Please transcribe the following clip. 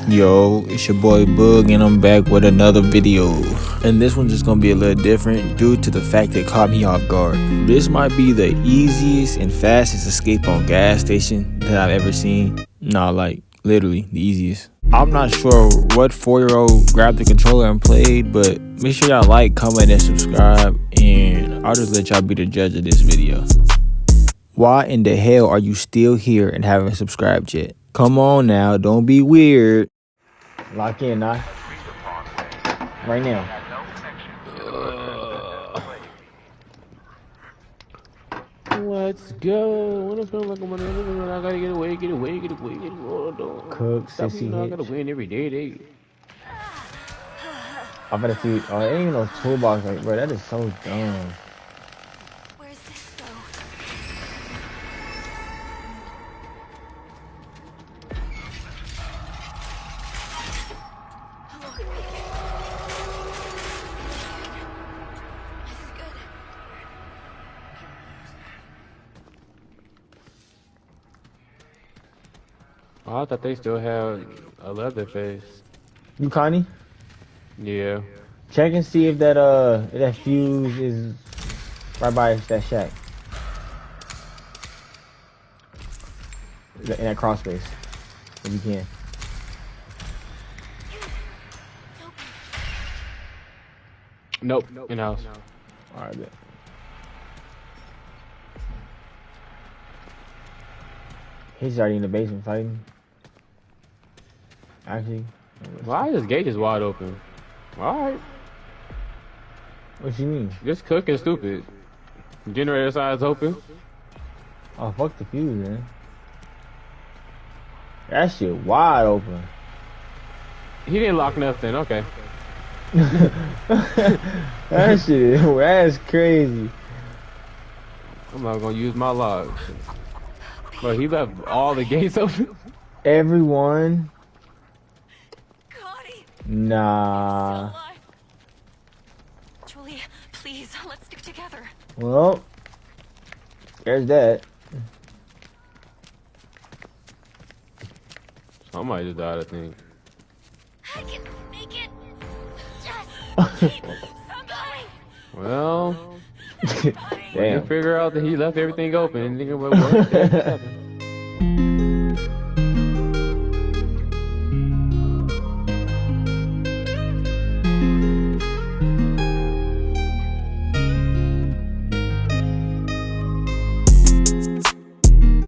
Yo, it's your boy Boog and I'm back with another video. And this one's just gonna be a little different due to the fact that it caught me off guard. This might be the easiest and fastest escape on gas station that I've ever seen. Nah, like literally the easiest. I'm not sure what 4-year-old grabbed the controller and played, but make sure y'all like, comment, and subscribe, and I'll just let y'all be the judge of this video. Why in the hell are you still here and haven't subscribed yet? Come on now, don't be weird. Lock in, nah. Right now. Let's go. When it's like I gotta get away. Cook, sissy I hitch. gotta win every day. I'm gonna see. Oh, it ain't even no toolbox. Like, bro, that is so dumb. Where's this go? This is good. Oh, I thought they still had a leather face. You Connie? Yeah. Check and see if that that fuse is right by that shack. In that crawl space. If you can. Nope. In house. Alright, bet. He's already in the basement fighting. Actually. Why is this gate is wide open? Alright. What you mean? Just cooking stupid. Generator side's open. Oh, fuck the fuse, man. That shit wide open. He didn't lock nothing. Okay. That shit, that's crazy. I'm not gonna use my lock. But he left all the gates open. Everyone. Connie! Nah. Julie, please, let's stick together. Well, there's that. Somebody just died, I think. I can make it. Just keep going. Well, you Damn. figure out that he left everything open. And think about what happened.